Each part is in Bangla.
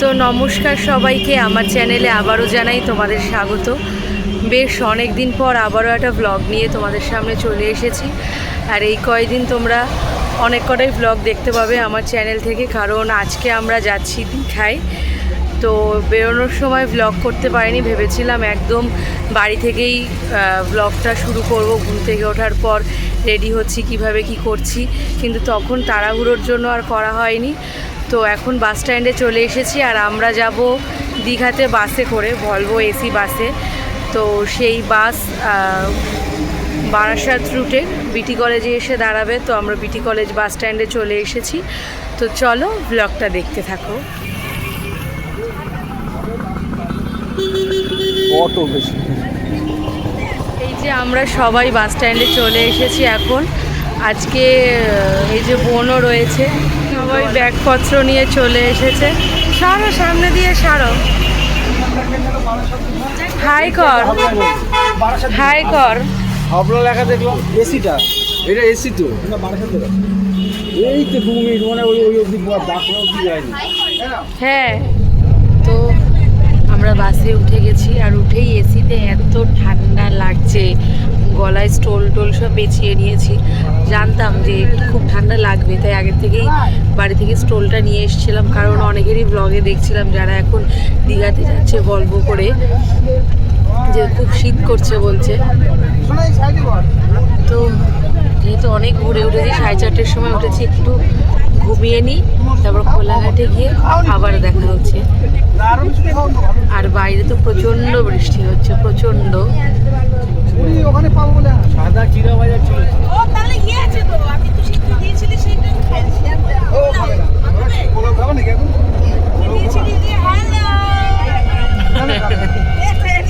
তো নমস্কার সবাইকে, আমার চ্যানেলে আবারও জানাই তোমাদের স্বাগত। বেশ অনেক দিন পর আবারও একটা ব্লগ নিয়ে তোমাদের সামনে চলে এসেছি। আর এই কয়দিন তোমরা অনেক কটাই ব্লগ দেখতে পাবে আমার চ্যানেল থেকে, কারণ আজকে আমরা যাচ্ছি দীঘায়। তো বেরোনোর সময় ব্লগ করতে পারিনি, ভেবেছিলাম একদম বাড়ি থেকেই ব্লগটা শুরু করব। ঘুম থেকে ওঠার পর রেডি হচ্ছি কিভাবে কি করছি, কিন্তু তখন তাড়াহুড়োর জন্য আর করা হয়নি। তো এখন বাস স্ট্যান্ডে চলে এসেছি, আর আমরা যাব দীঘাতে বাসে করে, ভলভো এসি বাসে। তো সেই বাস বারাসাত রুটে বিটি কলেজে এসে দাঁড়াবে। তো আমরা বিটি কলেজ বাস স্ট্যান্ডে চলে এসেছি। তো চলো ব্লগটা দেখতে থাকো। এই যে আমরা সবাই বাস স্ট্যান্ডে চলে এসেছি এখন। আজকে এই যে বোনও রয়েছে, সবাই ব্যাগপত্র নিয়ে চলে এসেছে। সারো, সামনে দিয়ে সারো, হাই কর, হাই কর। আপনার লেখা দেখলাম এসিটা, এটা এসি তো এই তো 2 মিনিট মানে ওই অবধি ডাকলেও কি যায়নি। হ্যাঁ, তো আমরা বাসে উঠে গেছি, আর উঠেই এসিতে এত ঠান্ডা লাগছে, গলায় স্টোল টোল সব পেঁচিয়ে নিয়েছি। জানতাম যে খুব ঠান্ডা লাগবে, তাই আগের থেকেই বাড়ি থেকে স্টোলটা নিয়ে এসেছিলাম। কারণ অনেকেরই ব্লগে দেখছিলাম যারা এখন দীঘাতে যাচ্ছে ভলভো করে, যে খুব শীত করছে বলছে। তো যেহেতু অনেক ঘুরে উঠেছি, 4:30-র সময় উঠেছি, একটু ঘুমিয়ে নিই, তারপর কোলাঘাটে গিয়ে আবার দেখা হচ্ছে। আর বাইরে তো প্রচণ্ড বৃষ্টি হচ্ছে, প্রচণ্ড। ওখানে পাবো বলে সাদা চিরা বাজার ছিল। ও তাহলে গিয়ে আছে তো, আমি তো সিদ্ধ দিয়েছিলি সেইটা খাইছি। ও খাবে কোলা খাবে নাকি এখন? দিয়েছিলি যে হ্যালো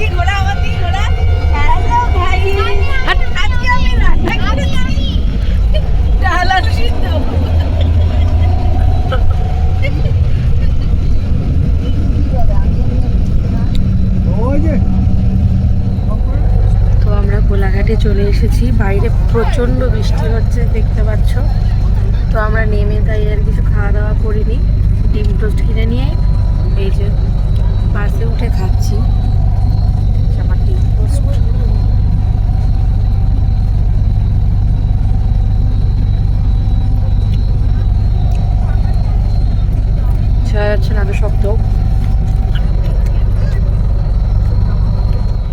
এই ঘোড়া আমাদের ঘোড়া। হ্যালো ভাই, আজকে আমি রান্না করেছি ডাল আলু সিদ্ধ। ওই যে তো আমরা কোলাঘাটে চলে এসেছি, বাইরে প্রচণ্ড বৃষ্টি হচ্ছে দেখতে পাচ্ছ। তো আমরা নেমে তাই আর কিছু খাওয়া দাওয়া করিনি, ডিম টোস্ট কিনে নিয়ে এই যে বাসে উঠে খাচ্ছি আমার ডিম টোস্ট। ছেড়া যাচ্ছে না তো শব্দ।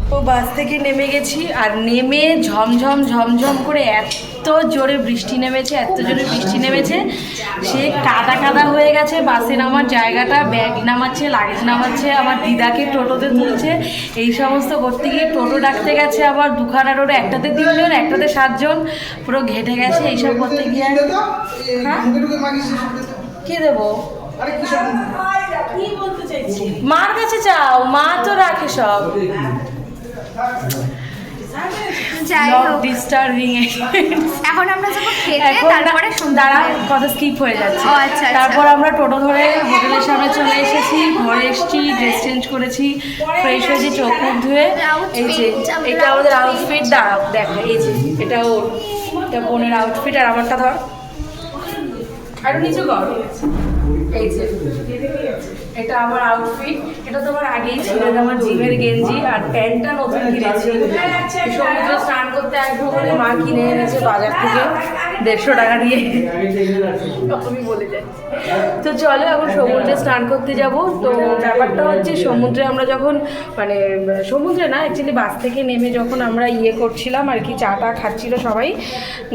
তো বাস থেকে নেমে গেছি, আর নেমে ঝমঝম ঝমঝম করে এত জোরে বৃষ্টি নেমেছে, এত জোরে বৃষ্টি নেমেছে, সে কাদা কাদা হয়ে গেছে বাসে নামার জায়গাটা। ব্যাগ নামাচ্ছে, লাগেজ নামাচ্ছে, আমার দিদাকে টোটোতে তুলছে, এই সমস্ত করতে গিয়ে টোটো ডাকতে গেছে আবার দুখানা টোটো, একটাতে 3 জন, একটাতে 7 জন, পুরো ঘেটে গেছে এইসব করতে গিয়ে। হ্যাঁ, কি দেবো? কি বলতে চাইছি? মার কাছে চাও, মা তো রাখে সব। এখন আমরা যাবো খেতে, তারপরে দাঁড়া, কথা স্কিপ হয়ে যাচ্ছে। ও আচ্ছা, তারপর আমরা টোটো ধরে হোটেলের সামনে চলে এসেছি, ঘরে এসেছি, ড্রেস চেঞ্জ করেছি, ফ্রেশ হয়েছি, চোখ মুখ ধুয়ে। এই যে এটা আমাদের আউটফিট, দাঁড়াও দেখো, এই যে এটা ওর, এটা বোনের আউটফিট, আর আমারটা ধর আরো নিচু কর। এই যে এটা আমার আউটফিট, এটা তোমার আগেই ছিল, এটা আমার জিমের গেঞ্জি, আর প্যান্টটা নতুন কিনেছি। সমুদ্রে স্নান করতে আসবো বলে মা কিনে এনেছে বাজার থেকে 150 টাকা দিয়ে, আমি বলে যাই। তো চলো এখন সমুদ্রে স্নান করতে যাব। তো ব্যাপারটা হচ্ছে, সমুদ্রে আমরা যখন, মানে সমুদ্রে না, অ্যাকচুয়ালি বাস থেকে নেমে যখন আমরা করছিলাম আর কি, চাটা খাচ্ছিল সবাই,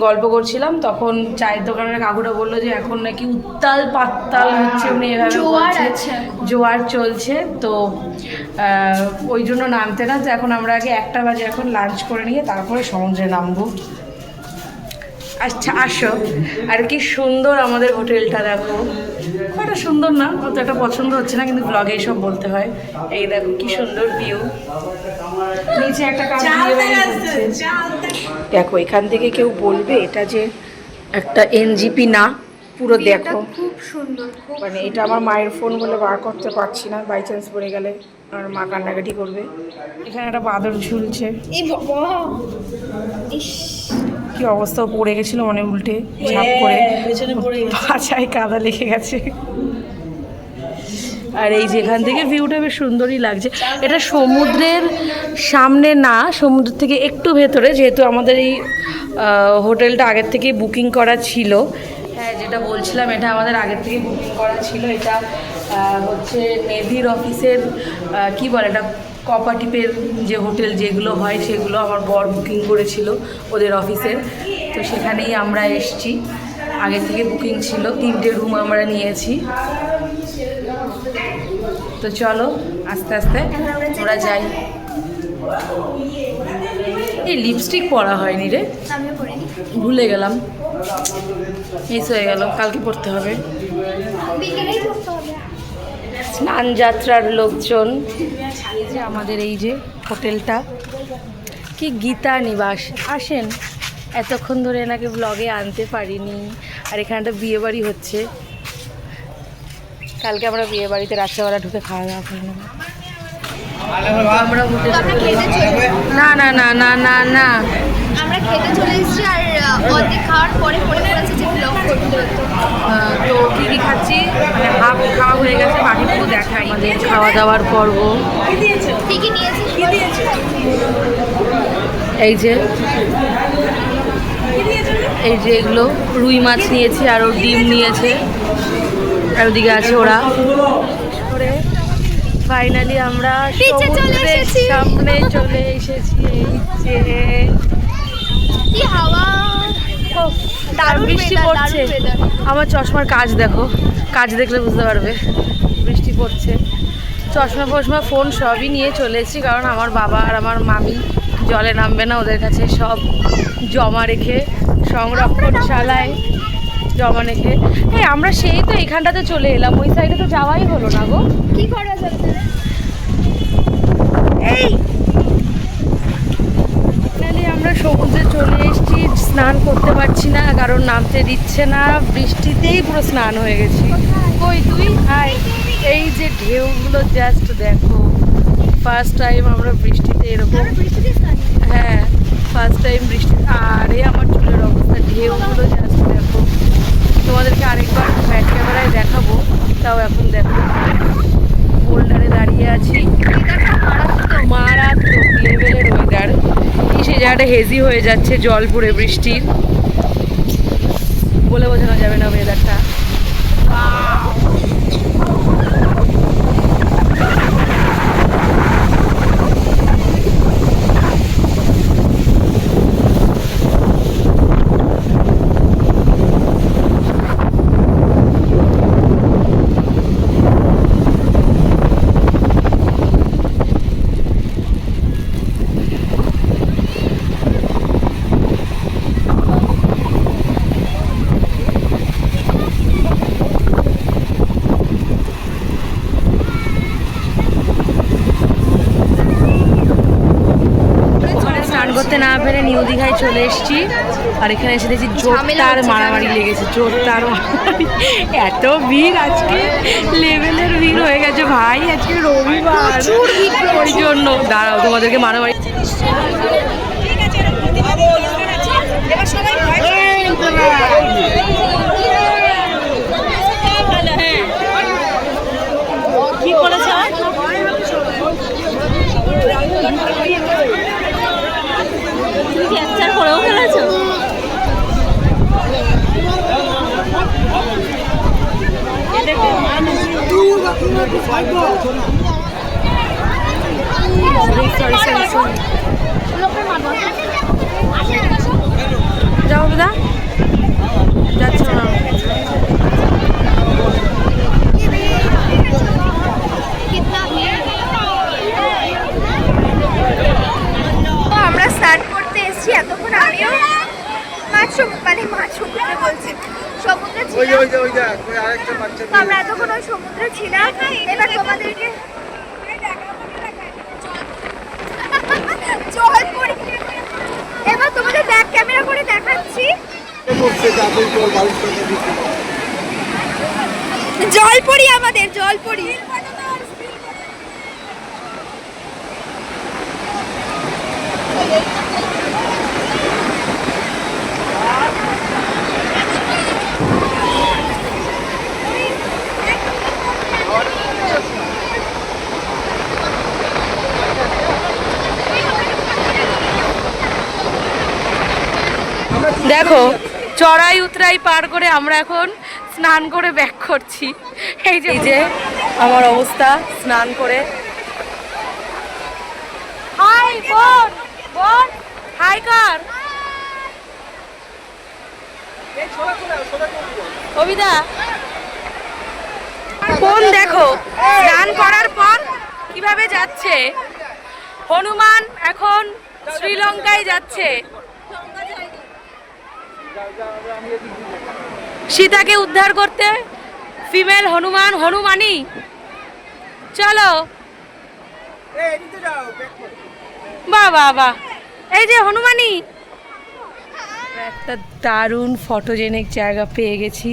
গল্প করছিলাম, তখন চায়ের দোকানের কাকুটা বললো যে এখন নাকি উত্তাল পাত্তাল হচ্ছে, উনি এভাবে বলছে, জোয়ার চলছে। তো ওই জন্য নামতে না, তো এখন আমরা আগে 1টা বাজে এখন লাঞ্চ করে নিয়ে তারপরে সমুদ্রে নামবো। আচ্ছা আসো। আর কি সুন্দর আমাদের হোটেলটা, দেখো কত সুন্দর না? অত একটা পছন্দ হচ্ছে না, কিন্তু ব্লগে সব বলতে হয়। এই দেখো কি সুন্দর ভিউ, নিচে একটা দেখো, এখান থেকে কেউ বলবে এটা যে একটা এনজিপি না, পুরো দেখো খুব সুন্দর। মানে এটা আমার মায়ের ফোন বলে বার করতে পারছি না, বাই চান্স পড়ে গেলে আর মা কান্নাকাটি করবে। এখানে একটা বাদর ঝুলছে, এই বাবা, ইস কি অবস্থা, পড়ে গেছিল মানে উল্টে ঝাঁপ করে, পেছনে পড়ে গেছে, পাছায় কাদা লেগে গেছে। আর এই যেখান থেকে ভিউটা বেশ সুন্দরই লাগছে। এটা সমুদ্রের সামনে না, সমুদ্র থেকে একটু ভেতরে, যেহেতু আমাদের এই হোটেলটা আগের থেকেই বুকিং করা ছিল। হ্যাঁ, যেটা বলছিলাম এটা আমাদের আগের থেকে বুকিং করা ছিল। এটা হচ্ছে নেভির অফিসের কি বলে এটা, কোঅপারেটিভের যে হোটেল যেগুলো হয় সেগুলো আমার বর বুকিং করেছিল ওদের অফিসের। তো সেখানেই আমরা এসছি, আগে থেকে বুকিং ছিল, 3টে রুম আমরা নিয়েছি। তো চলো আস্তে আস্তে আমরা যাই। এই লিপস্টিক পরা হয়নি রে, আমিও করিনি, ভুলে গেলাম, মিস হয়ে গেল, কালকে পড়তে হবে। বিকেলেই করতে হবে। স্নান যাত্রার লোকজন। এই যে আমাদের এই যে হোটেলটা, কি গীতা নিবাস, আসেন। এতক্ষণ ধরে এনাকে ব্লগে আনতে পারিনি। আর এখানে একটা বিয়ে বাড়ি হচ্ছে, কালকে আমরা বিয়ে বাড়িতে রাত্রেবেলা ঢুকে খাওয়া দাওয়া করে নেবো। আমরা হোটেল না না না না না না আমরা খেতে চলে এসেছি, আর অর্ধেক খাওয়ার পরে মনে পড়েছে যে ব্লগ করতে হতো। তো কী কী খাচ্ছি, মানে হাফ খাওয়া হয়ে গেছে, বাকিটুকু দেখাই। আমাদের খাওয়া দাওয়ার পর্ব। কি কি নিয়েছি? এই যে এগুলো রুই মাছ নিয়েছি, আর ওর ডিম নিয়েছে, আর ওদিকে আছে ওরা। ফাইনালি আমরা সমুদ্রের সামনে চলে এসেছি। এই যে কি হাওয়া, দারুণ বৃষ্টি weather, পড়ছে। দারুণ weather। আমার চশমার কাজ দেখো, কাজ দেখলে বুঝতে পারবে বৃষ্টি পড়ছে। চশমা ফশমা ফোন সবই নিয়ে চলে এসেছি, কারণ আমার বাবা আর আমার মামি জলে নামবে না, ওদের কাছে সব জমা রেখে সংরক্ষণশালায় জমা রেখে। এই আমরা সেই তো এখানটাতে চলে এলাম, ওই সাইডে তো যাওয়াই হলো না গো। কি করা যাবে? এই ফাইনালি আমরা সমুদ্রে চলে এসেছি। স্নান করতে পারছি না কারণ নামতে দিচ্ছে না, বৃষ্টিতেই পুরো স্নান হয়ে গেছি। কই তুই? হাই, এই যে ঢেউগুলো জাস্ট দেখো। ফার্স্ট টাইম আমরা বৃষ্টিতে এরকম, হ্যাঁ ফার্স্ট টাইম বৃষ্টি। আর এই আমার চুলের অবস্থা, ঢেউগুলো জাস্ট দেখো। তোমাদেরকে আরেকবার ব্যাক ক্যামেরায় দেখাবো, তাও এখন দেখো। বোল্ডারে দাঁড়িয়ে আছি, মারাত্মক লেভেলের ওয়েদার। সেই জায়গাটা হেজি হয়ে যাচ্ছে জল পড়ে বৃষ্টির, বলে বোঝানো যাবে না ওয়েদারটা। করতে না পেরে নিউ দীঘায় চলে এসেছি। আর এখানে এসে দেখছি জোরদার মারামারি লেগেছে, জোরদার মারামারি। এত ভিড় আজকে, লেভেলের ভিড় হয়ে গেছে ভাই, আজকে রবিবার, ওই জন্য দাঁড়াও তোমাদেরকে মারামারি। কি করেছে ক্যাপচার করেও ফেলেছো? যাও দাদা, যাচ্ছ না? আমরা স্নান করতে এসেছি, এতক্ষণ আমিও মাছ সমুদ্রে বলছি, সমুদ্রে ছিলাম। তো আমরা এতক্ষণ ওই সমুদ্রে ছিলাম। এবার তোমাদেরকে এবার তোমাদের ব্যাক ক্যামেরা করে দেখাচ্ছি। জলপরি, আমাদের জলপরি। দেখো চড়াই উতরাই পার করে আমরা এখন স্নান করে ব্যাক করছি। এই যে আমার অবস্থা স্নান করে। হাই বোন, বোন হাই কর কবিতা। বোন দেখো স্নান করার পর কিভাবে যাচ্ছে। হনুমান এখন শ্রীলঙ্কায় যাচ্ছে। সীতাকে উদ্ধার করতে ফিমেল হনুমান, হনুমানি চলো। বাহ বাহ বাহ, এই যে হনুমানি। একটা দারুণ ফটোজেনিক জায়গা পেয়ে গেছি।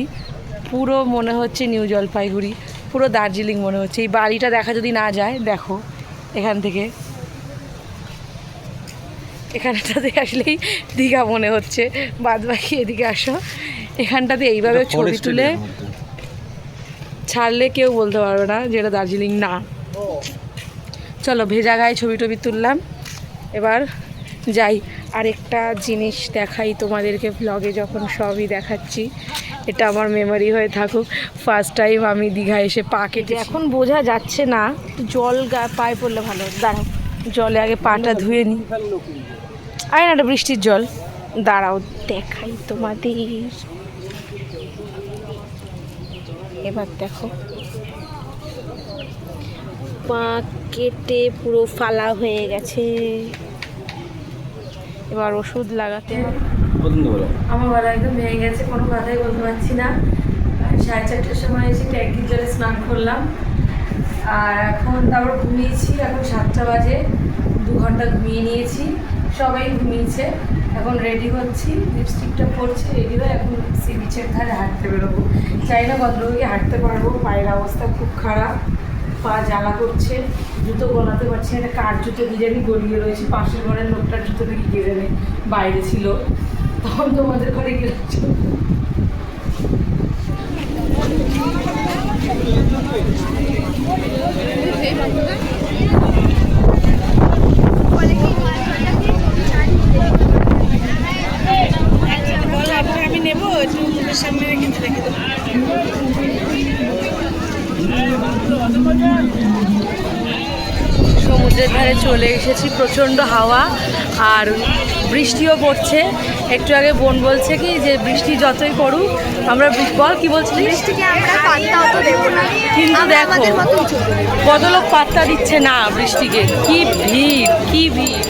পুরো মনে হচ্ছে নিউ জলপাইগুড়ি, পুরো দার্জিলিং মনে হচ্ছে। এই বাড়িটা দেখা যদি না যায়, দেখো এখান থেকে, এখানটাতে আসলেই দীঘা মনে হচ্ছে। বাদ বাকি এদিকে আসো, এখানটাতে এইভাবে ছবি তুলে ছাড়লে কেউ বলতে পারবে না যে এটা দার্জিলিং না। চলো ভেজা গায়ে ছবি টবি তুললাম, এবার যাই। আরেকটা জিনিস দেখাই তোমাদেরকে ব্লগে, যখন সবই দেখাচ্ছি এটা আমার মেমোরি হয়ে থাকুক। ফার্স্ট টাইম আমি দীঘা এসে পা কেটে, এখন বোঝা যাচ্ছে না, জল পায়ে পড়লে ভালো। দাঁড়াও জলে আগে পাটা ধুয়ে নিই। আরে না, এটা বৃষ্টির জল। দাঁড়াও দেখাই তোমাদের। এবার দেখো পা কেটে পুরো ফালা হয়ে গেছে, এবার ওষুধ লাগাতে হবে। আমার গলা একদম ভেঙে গেছে, কোনো কথাই বলতে পারছি না। 4:30টার সময় এসে ট্যাঙ্কির জলে স্নান করলাম, আর এখন তারপর ঘুমিয়েছি। এখন 7টা বাজে, 2 ঘন্টা ঘুমিয়ে নিয়েছি। সবাই ঘুমিয়েছে, এখন রেডি হচ্ছি, লিপস্টিকটা পরছি, রেডি হয়ে এখন সি বিচের ধারে হাঁটতে বেরোবো। চাই না কতটুকু হাঁটতে পারবো, পায়ের অবস্থা খুব খারাপ, পা জ্বালা করছে, জুতো গলাতে পারছি না। কার জুতো কি জানি গলিয়ে রয়েছে, পাশের ঘরের লোকটার জুতো নাকি গেড়ে নেই, বাইরে ছিল, তখন তোমাদের ঘরে গেছে। আমি নেবো সামনে রেখে দেবো। সমুদ্রের ধারে চলে এসেছি, প্রচণ্ড হাওয়া আর বৃষ্টিও পড়ছে। একটু আগে বোন বলছে কি যে বৃষ্টি যতই পড়ুক আমরা, বল কি বলছিস, কিন্তু দেখো কত লোক পাত্তা দিচ্ছে না বৃষ্টিকে। কি ভিড়, কি ভিড়।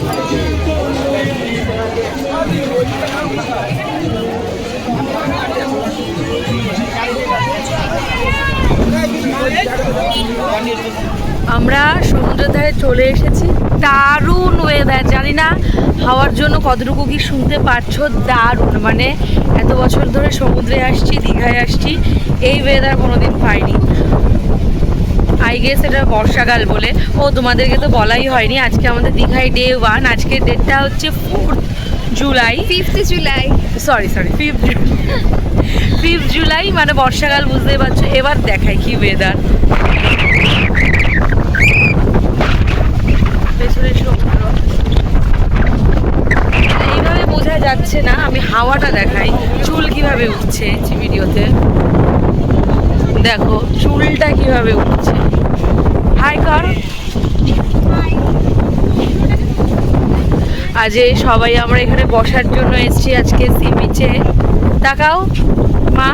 আমরা সমুদ্রের ধারে চলে এসেছি। দারুণ ওয়েদার, জানি না হাওয়ার জন্য কতটুকু কি শুনতে পারছো। দারুণ, মানে এত বছর ধরে সমুদ্রে আসছি, দীঘায় আসছি, এই ওয়েদার কোনোদিন পাইনি। আই গেস এটা বর্ষাকাল বলে। ও তোমাদেরকে তো বলাই হয়নি, আজকে আমাদের দীঘায় ডে 1। আজকের ডেটটা হচ্ছে 4th July, 5th July, sorry 5th July, মানে বর্ষাকাল, বুঝতেই পারছো। এবার দেখাই কি ওয়েদার। পেছনে সমুদ্র, এইভাবে বোঝা যাচ্ছে না, আমি হাওয়াটা দেখাই। চুল কিভাবে উঠছে ভিডিওতে, দেখো চুলটা কিভাবে উঠছে। হাই কর। আজ সবাই আমরা এখানে বসার জন্য এসেছি আজকে সি বিচে। তাকাও মা,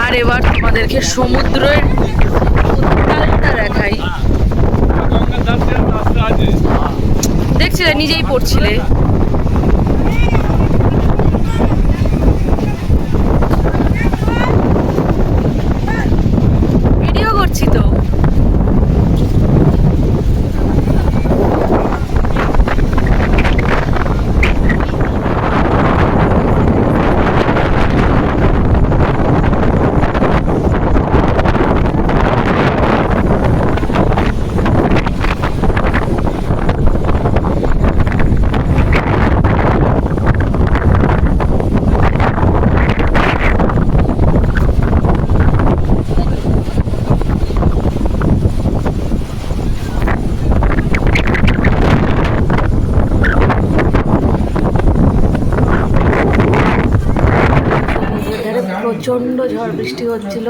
আর এবার তোমাদেরকে সমুদ্রের উত্তালটা দেখাই। দেখছিলে, নিজেই পড়ছিলে। ভিডিও করছি তো। প্রচণ্ড ঝড় বৃষ্টি হচ্ছিল,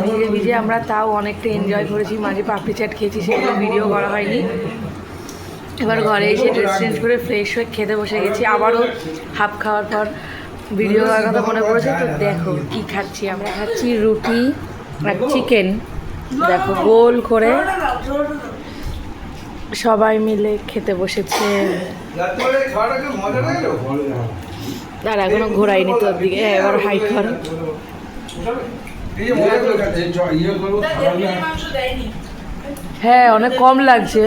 ভিজে ভিজে আমরা তাও অনেকটা এনজয় করেছি, মাঝে পাপড়ি চাট খেয়েছি, সেগুলো ভিডিও করা হয়নি। এবার ঘরে এসে ড্রেস চেঞ্জ করে ফ্রেশ হয়ে খেতে বসে গেছি। আবারও হাফ খাওয়ার পর ভিডিও করার কথা মনে পড়েছে, তো দেখো কি খাচ্ছি। আমরা খাচ্ছি রুটি আর চিকেন, দেখো গোল করে সবাই মিলে খেতে বসেছে। আর এখনো ঘোরাইনি তোর দিকে, এবার হাই কর। হ্যাঁ অনেক কম লাগছে।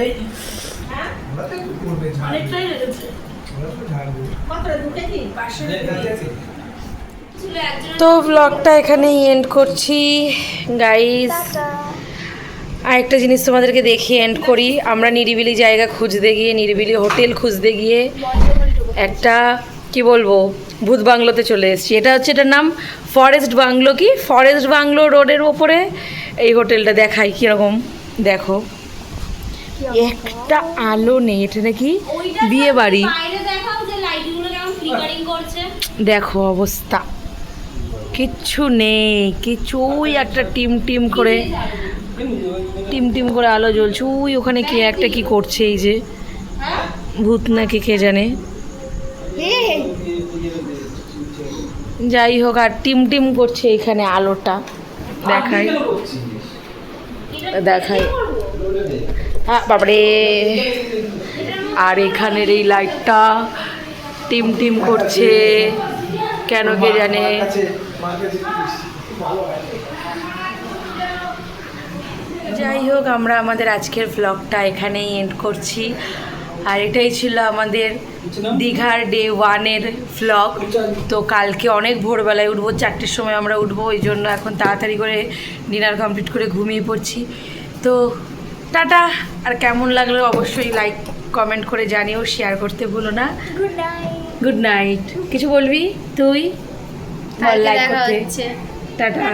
তো ব্লগটা এখানেই এন্ড করছি গাইস। আরেকটা জিনিস তোমাদেরকে দেখিয়ে এন্ড করি। আমরা নিরিবিলি জায়গা খুঁজতে গিয়ে, নিরিবিলি হোটেল খুঁজতে গিয়ে একটা কি বলবো ভূত বাংলোতে চলে এসেছি। এটা হচ্ছে, এটার নাম ফরেস্ট বাংলো। কি ফরেস্ট বাংলো রোডের ওপরে এই হোটেলটা। দেখাই কীরকম, দেখো একটা আলো নেই, এটা নাকি বিয়ে বাড়ি। দেখো অবস্থা, কিচ্ছু নেই, কিছু ওই একটা টিম টিম করে আলো জ্বলছে। ওই ওখানে কে একটা কি করছে, এই যে ভূত নাকি কে জানে। যাই হোক, আর টিম টিম করছে এখানে আলোটা। দেখাই হ্যাঁ বাবারে। আর এখানের এই লাইটটা টিম টিম করছে, কেন কে জানে। যাই হোক, আমরা আমাদের আজকের ভ্লগটা এখানেই এন্ড করছি। আর এটাই ছিল আমাদের দীঘার ডে 1-এর ভ্লগ। তো কালকে অনেক ভোরবেলায় উঠবো, 4টের সময় আমরা উঠবো, ওই জন্য এখন তাড়াতাড়ি করে ডিনার কমপ্লিট করে ঘুমিয়ে পড়ছি। তো টাটা। আর কেমন লাগলো অবশ্যই লাইক কমেন্ট করে জানিও, শেয়ার করতে ভুলো না। Good night. কিছু বলবি তুই? বল লাইক করতে। টাটা।